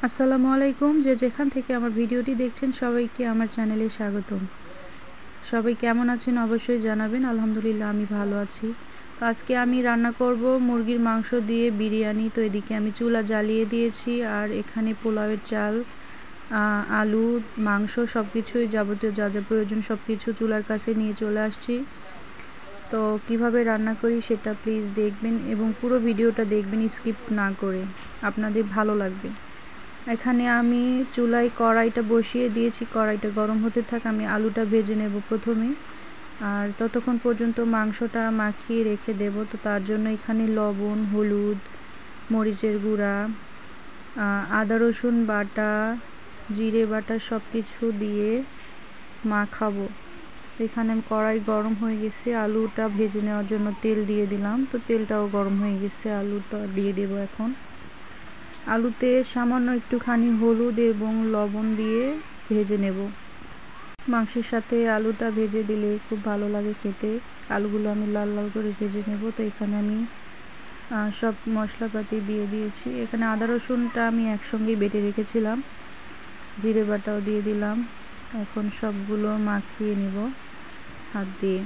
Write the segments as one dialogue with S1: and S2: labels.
S1: আসসালামু আলাইকুম। যে যেখান থেকে আমার ভিডিওটি দেখছেন সবাইকে আমার চ্যানেলে স্বাগতম। সবাই কেমন আছেন অবশ্যই জানাবেন। আলহামদুলিল্লাহ আমি ভালো আছি। তো আজকে আমি রান্না করব মুরগির মাংস দিয়ে বিরিয়ানি। তো এদিকে আমি চুলা জ্বালিয়ে দিয়েছি আর এখানে পোলাওয়ের চাল, আলু, মাংস সব কিছুই যাবতীয় যা যা প্রয়োজন সব কিছু চুলার কাছে নিয়ে চলে আসছি। তো কিভাবে রান্না করি সেটা প্লিজ দেখবেন এবং পুরো ভিডিওটা দেখবেন স্কিপ না করে, আপনাদের ভালো লাগবে। এখানে আমি চুলায় কড়াইটা বসিয়ে দিয়েছি, কড়াইটা গরম হতে থাক, আমি আলুটা ভেজে নেব প্রথমে। আর ততক্ষণ পর্যন্ত মাংসটা মাখিয়ে রেখে দেব। তো তার জন্য এখানে লবণ, হলুদ, মরিচের গুঁড়া, আদা রসুন বাটা, জিরে বাটা সব কিছু দিয়ে মাখাবো। তো এখানে কড়াই গরম হয়ে গেছে, আলুটা ভেজে নেওয়ার জন্য তেল দিয়ে দিলাম। তো তেলটাও গরম হয়ে গেছে, আলুটা দিয়ে দেব এখন। আলুতে সামান্য একটুখানি হলুদ এবং লবণ দিয়ে ভেজে নেব। মাংসের সাথে আলুটা ভেজে দিলে খুব ভালো লাগে খেতে। আলুগুলো আমি লাল লাল করে ভেজে নেব। তো এখানে আমি সব মশলাপাতি দিয়ে দিয়েছি। এখানে আদা রসুনটা আমি একসঙ্গেই বেটে রেখেছিলাম, জিরে বাটাও দিয়ে দিলাম। এখন সবগুলো মাখিয়ে নেব হাত দিয়ে।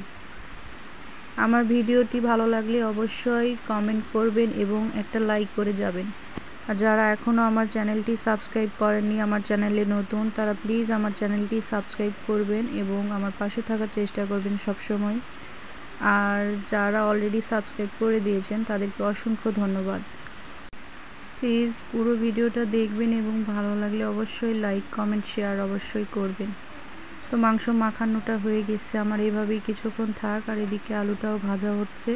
S1: আমার ভিডিওটি ভালো লাগলে অবশ্যই কমেন্ট করবেন এবং একটা লাইক করে যাবেন। আর যারা এখনও আমার চ্যানেলটি সাবস্ক্রাইব করেননি, আমার চ্যানেলে নতুন, তারা প্লিজ আমার চ্যানেলটি সাবস্ক্রাইব করবেন এবং আমার পাশে থাকার চেষ্টা করবেন সব সময়। আর যারা অলরেডি সাবস্ক্রাইব করে দিয়েছেন তাদেরকে অসংখ্য ধন্যবাদ। প্লিজ পুরো ভিডিওটা দেখবেন এবং ভালো লাগলে অবশ্যই লাইক, কমেন্ট, শেয়ার অবশ্যই করবেন। তো মাংস মাখানোটা হয়ে গেছে আমার, এভাবেই কিছুক্ষণ থাক। আর এদিকে আলুটাও ভাজা হচ্ছে।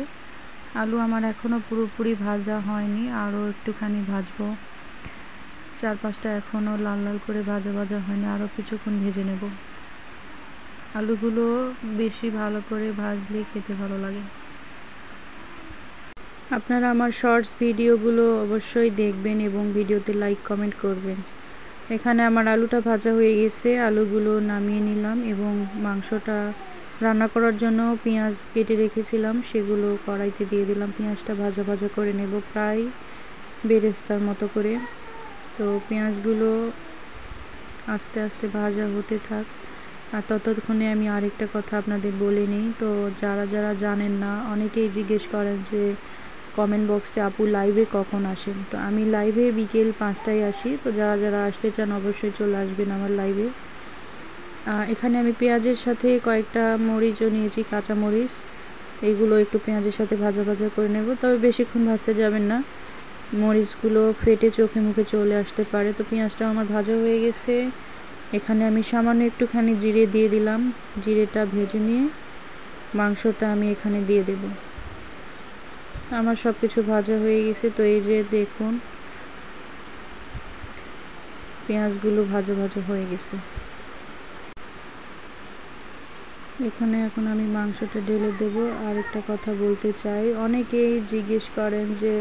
S1: আলু আমার এখনও পুরোপুরি ভাজা হয়নি, আরও একটুখানি ভাজবো। 4-5টা এখনও লাল লাল করে ভাজা হয়নি, আরও কিছুক্ষণ ভেজে নেব। আলুগুলো বেশি ভালো করে ভাজলে খেতে ভালো লাগে। আপনারা আমার শর্টস ভিডিওগুলো অবশ্যই দেখবেন এবং ভিডিওতে লাইক, কমেন্ট করবেন। এখানে আমার আলুটা ভাজা হয়ে গেছে, আলুগুলো নামিয়ে নিলাম এবং মাংসটা রান্না করার জন্য পেঁয়াজ কেটে রেখেছিলাম সেগুলো কড়াইতে দিয়ে দিলাম। পেঁয়াজটা ভাজা করে নেব প্রায় বেরেস্তার মতো করে। তো পেঁয়াজগুলো আস্তে আস্তে ভাজা হতে থাক। আর ততক্ষণে আমি আরেকটা কথা আপনাদের বলে নিই। তো যারা জানেন না, অনেকেই জিজ্ঞেস করেন যে কমেন্ট বক্সে আপু লাইভে কখন আসেন। তো আমি লাইভে বিকেল 5টায় আসি। তো যারা আসতে চান অবশ্যই চলে আসবেন আমার লাইভে। এখানে আমি পেঁয়াজের সাথে কয়েকটা মরিচও নিয়েছি, কাঁচা মরিচ। এইগুলো একটু পেঁয়াজের সাথে ভাজা করে নেব, তবে বেশিক্ষণ ভাজতে যাবেন না, মরিচগুলো ফেটে চোখে মুখে চলে আসতে পারে। তো পেঁয়াজটা আমার ভাজা হয়ে গেছে। এখানে আমি সামান্য একটুখানি জিরে দিয়ে দিলাম। জিরেটা ভেজে নিয়ে মাংসটা আমি এখানে দিয়ে দেব। আমার সব কিছু ভাজা হয়ে গেছে। তো এই যে দেখুন পেঁয়াজগুলো ভাজা হয়ে গেছে। এখানে এখন আমি মাংসটা ঢেলে দেব। আর একটা কথা বলতে চাই, অনেকেই জিজ্ঞেস করেন যে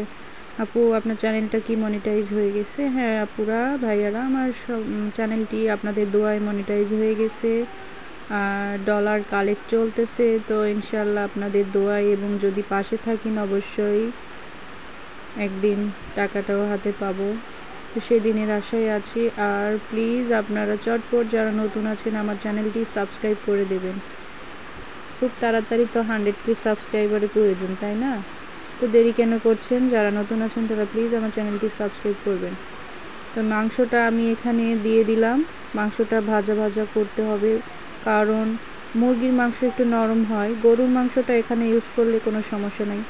S1: আপু আপনার চ্যানেলটা কি মনিটাইজ হয়ে গেছে। হ্যাঁ আপুরা, ভাইয়ারা, আমার সব চ্যানেলটি আপনাদের দোয়ায় মনিটাইজ হয়ে গেছে। আর ডলার কালেক্ট চলতেছে। তো ইনশাল্লাহ আপনাদের দোয়ায় এবং যদি পাশে থাকেন অবশ্যই একদিন টাকাটাও হাতে পাবো। তো সেদিনের আশায় আছি। আর প্লিজ আপনারা চটপট যারা নতুন আছেন আমার চ্যানেলটি সাবস্ক্রাইব করে দেবেন। খুব তাড়াতাড়ি তো 100K সাবস্ক্রাইবারের প্রয়োজন, তাই না? তো দেরি কেন করছেন? যারা নতুন আছেন তারা প্লিজ আমার চ্যানেলটি সাবস্ক্রাইব করবেন। তো মাংসটা আমি এখানে দিয়ে দিলাম। মাংসটা ভাজা করতে হবে, কারণ মুরগির মাংস একটু নরম হয়। গরুর মাংসটা এখানে ইউজ করলে কোনো সমস্যা নাই।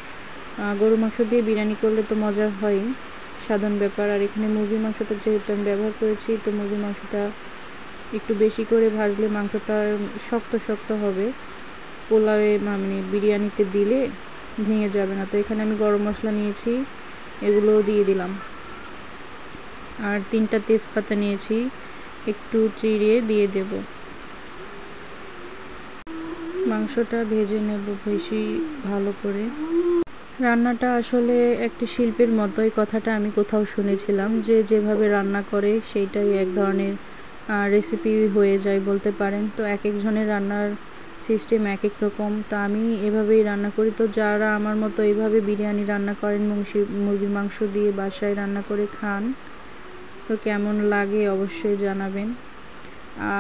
S1: গরুর মাংস দিয়ে বিরিয়ানি করলে তো মজা হয়, সাধারণ ব্যাপার। আর এখানে মুরগির মাংসটা যেহেতু আমি ব্যবহার করেছি, তো মুরগির মাংসটা একটু বেশি করে ভাজলে মাংসটা শক্ত হবে, পোলাওয়ে মানে বিরিয়ানিতে দিলে ভেঙে যাবে না। তো এখানে আমি গরম মশলা নিয়েছি, এগুলোও দিয়ে দিলাম। আর 3টা তেজপাতা নিয়েছি, একটু চিড়ে দিয়ে দেব। মাংসটা ভেজে নেব বেশি ভালো করে। রান্নাটা আসলে একটি শিল্পের মতোই, কথাটা আমি কোথাও শুনেছিলাম যে যেভাবে রান্না করে সেইটাই এক ধরনের রেসিপি হয়ে যায় বলতে পারেন। তো এক একজনের রান্নার সিস্টেম এক এক রকম। তো আমি এভাবেই রান্না করি। তো যারা আমার মতো এইভাবে বিরিয়ানি রান্না করেন, মুরগির মাংস দিয়ে বাসায় রান্না করে খান, তো কেমন লাগে অবশ্যই জানাবেন।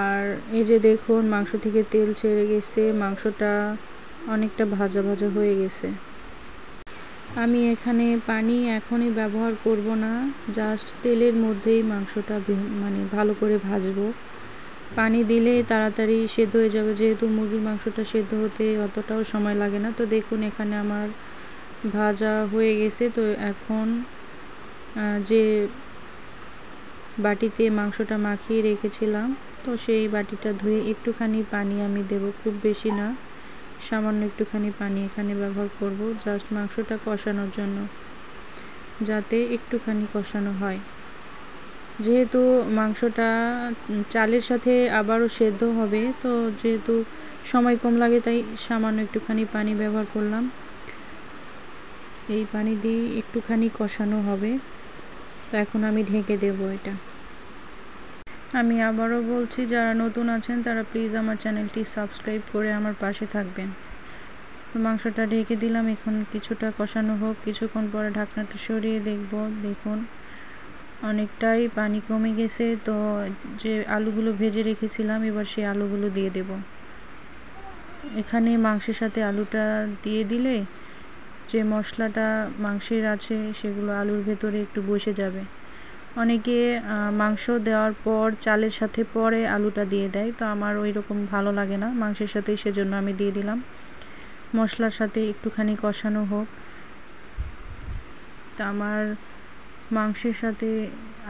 S1: আর এই যে দেখুন মাংস থেকে তেল ছেড়ে গেছে, মাংসটা অনেকটা ভাজা ভাজা হয়ে গেছে। আমি এখানে পানি এখনই ব্যবহার করব না, জাস্ট তেলের মধ্যেই মাংসটা মানে ভালো করে ভাজবো। পানি দিলে তাড়াতাড়ি সেদ্ধ হয়ে যাবে, যেহেতু মুরগির মাংসটা সেদ্ধ হতে অতটাও সময় লাগে না। তো দেখুন এখানে আমার ভাজা হয়ে গেছে। তো এখন যে বাটিতে মাংসটা মাখিয়ে রেখেছিলাম, তো সেই বাটিটা ধুয়ে একটুখানি পানি আমি দেব, খুব বেশি না, সামান্য একটুখানি পানি এখানে ব্যবহার করব, জাস্ট মাংসটা কষানোর জন্য, যাতে একটুখানি কষানো হয়। যেহেতু মাংসটা চালের সাথে আবারও সেদ্ধ হবে, তো যেহেতু সময় কম লাগে তাই সামান্য একটুখানি পানি ব্যবহার করলাম। এই পানি দিয়ে একটুখানি কষানো হবে। তো এখন আমি ঢেকে দেব এটা। আমি আবারও বলছি, যারা নতুন আছেন তারা প্লিজ আমার চ্যানেলটি সাবস্ক্রাইব করে আমার পাশে থাকবেন। তো মাংসটা ঢেকে দিলাম, এখন কিছুটা কষানো হোক। কিছুক্ষণ পরে ঢাকনাটা সরিয়ে দেখব, দেখুন অনেকটাই পানি কমে গেছে। তো যে আলুগুলো ভেজে রেখেছিলাম, এবার সেই আলুগুলো দিয়ে দেব। এখানে মাংসের সাথে আলুটা দিয়ে দিলে যে মশলাটা মাংসের আছে সেগুলো আলুর ভেতরে একটু বসে যাবে। অনেকে মাংস দেওয়ার পর চালের সাথে পরে আলুটা দিয়ে দেয়, তো আমার ওই রকম ভালো লাগে না, মাংসের সাথেই, সেজন্য আমি দিয়ে দিলাম। মশলার সাথে একটুখানি কষানো হোক। তা আমার মাংসের সাথে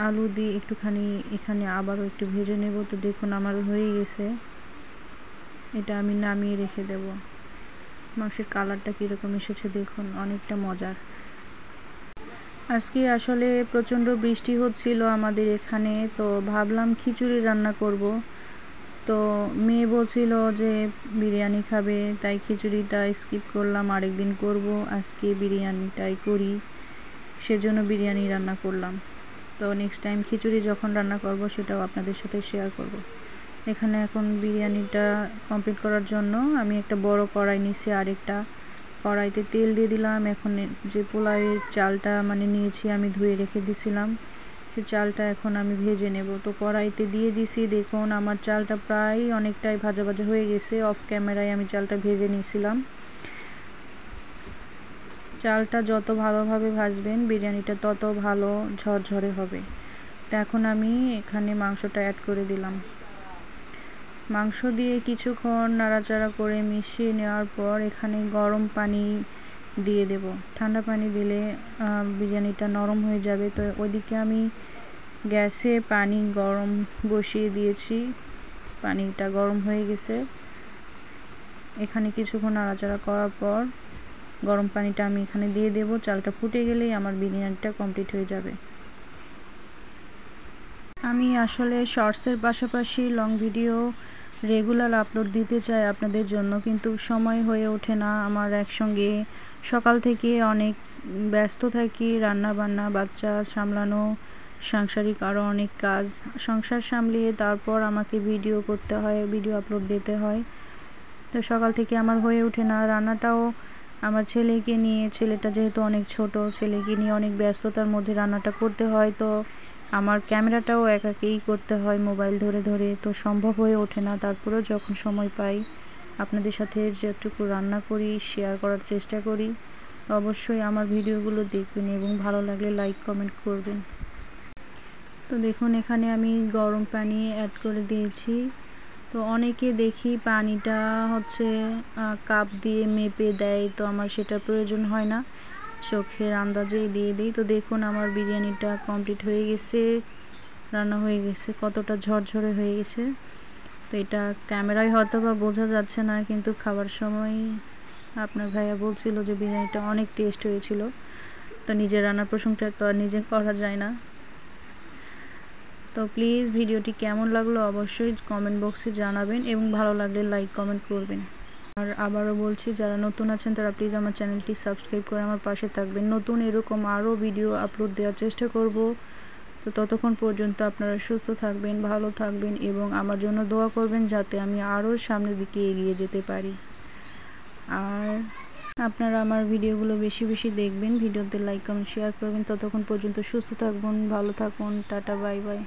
S1: আলু দিয়ে একটুখানি এখানে আবারও একটু ভেজে নেব। তো দেখুন আমার হয়ে গেছে, এটা আমি নামিয়ে রেখে দেব। মাংসের কালারটা কীরকম এসেছে দেখুন, অনেকটা মজার। আজকে আসলে প্রচণ্ড বৃষ্টি হচ্ছিল আমাদের এখানে, তো ভাবলাম খিচুড়ি রান্না করব। তো মেয়ে বলছিল যে বিরিয়ানি খাবে, তাই খিচুড়িটা স্কিপ করলাম, আরেকদিন করব, আজকে বিরিয়ানিটাই করি, সেজন্য বিরিয়ানি রান্না করলাম। তো নেক্সট টাইম খিচুড়ি যখন রান্না করব সেটাও আপনাদের সাথে শেয়ার করব। এখানে এখন বিরিয়ানিটা কমপ্লিট করার জন্য আমি একটা বড় কড়াই নিয়েছি, আরেকটা কড়াইতে তেল দিয়ে দিলাম। এখন যে পোলাওয়ের চালটা মানে নিয়েছি, আমি ধুয়ে রেখে দিয়েছিলাম, সেই চালটা এখন আমি ভেজে নেব। তো কড়াইতে দিয়ে দিছি, দেখুন আমার চালটা প্রায় অনেকটাই ভাজা ভাজা হয়ে গেছে। অফ ক্যামেরায় আমি চালটা ভেজে নিয়েছিলাম। চালটা যত ভালোভাবে ভাজবেন বিরিয়ানিটা তত ভালো ঝরঝরে হবে। তো এখন আমি এখানে মাংসটা অ্যাড করে দিলাম। মাংস দিয়ে কিছুক্ষণ নাড়াচাড়া করে মিশিয়ে নেওয়ার পর এখানে গরম পানি দিয়ে দেব। ঠান্ডা পানি দিলে বিরিয়ানিটা নরম হয়ে যাবে। তো ওইদিকে আমি গ্যাসে পানি গরম বসিয়ে দিয়েছি, পানিটা গরম হয়ে গেছে। এখানে কিছুক্ষণ নাড়াচাড়া করার পর গরম পানিটা আমি এখানে দিয়ে দেব। চালটা ফুটে গেলেই আমার বিরিয়ানিটা কমপ্লিট হয়ে যাবে। আমি আসলে শর্টসের পাশাপাশি লং ভিডিও রেগুলার আপলোড দিতে চাই আপনাদের জন্য, কিন্তু সময় হয়ে ওঠে না আমার। একসঙ্গে সকাল থেকে অনেক ব্যস্ত থাকি, রান্না বান্না, বাচ্চা সামলানো, সাংসারিক আরও অনেক কাজ, সংসার সামলিয়ে তারপর আমাকে ভিডিও করতে হয়, ভিডিও আপলোড দিতে হয়। তো সকাল থেকে আমার হয়ে ওঠে না। রান্নাটাও আমার ছেলেকে নিয়ে, ছেলেটা যেহেতু অনেক ছোট, ছেলেকে নিয়ে অনেক ব্যস্ততার মধ্যে রান্নাটা করতে হয়। তো আমার ক্যামেরাটাও একাকেই করতে হয় মোবাইল ধরে ধরে, তো সম্ভব হয়ে ওঠে না। তারপরেও যখন সময় পাই আপনাদের সাথে যেটুকু রান্না করি শেয়ার করার চেষ্টা করি। অবশ্যই আমার ভিডিওগুলো দেখবেন এবং ভালো লাগলে লাইক কমেন্ট করবেন। তো দেখুন এখানে আমি গরম পানি অ্যাড করে দিয়েছি। তো অনেকে দেখি পানিটা হচ্ছে কাপ দিয়ে মেপে দেয়, তো আমার সেটা প্রয়োজন হয় না, চোখের আন্দাজেই দিয়ে দিই। তো দেখুন আমার বিরিয়ানিটা কমপ্লিট হয়ে গেছে, রান্না হয়ে গেছে, কতটা ঝরঝরে হয়ে গেছে। তো এটা ক্যামেরায় হয়তো বা বোঝা যাচ্ছে না, কিন্তু খাবার সময় আপনার ভাইয়া বলছিল যে বিরিয়ানিটা অনেক টেস্ট হয়েছিল। তো নিজের রান্নার প্রশংসা তো আর নিজে করা যায় না। তো প্লিজ ভিডিওটি কেমন লাগলো অবশ্যই কমেন্ট বক্সে জানাবেন এবং ভালো লাগলে লাইক কমেন্ট করবেন। আর আবারও বলছি, যারা নতুন আছেন তারা প্লিজ আমার চ্যানেলটি সাবস্ক্রাইব করে আমার পাশে থাকবেন। নতুন এরকম আরও ভিডিও আপলোড দেওয়ার চেষ্টা করব। তো ততক্ষণ পর্যন্ত আপনারা সুস্থ থাকবেন, ভালো থাকবেন এবং আমার জন্য দোয়া করবেন, যাতে আমি আরও সামনের দিকে এগিয়ে যেতে পারি। আর আপনারা আমার ভিডিওগুলো বেশি বেশি দেখবেন, ভিডিওতে লাইক কমেন্ট শেয়ার করবেন। ততক্ষণ পর্যন্ত সুস্থ থাকবেন, ভালো থাকুন, টাটা বাই বাই।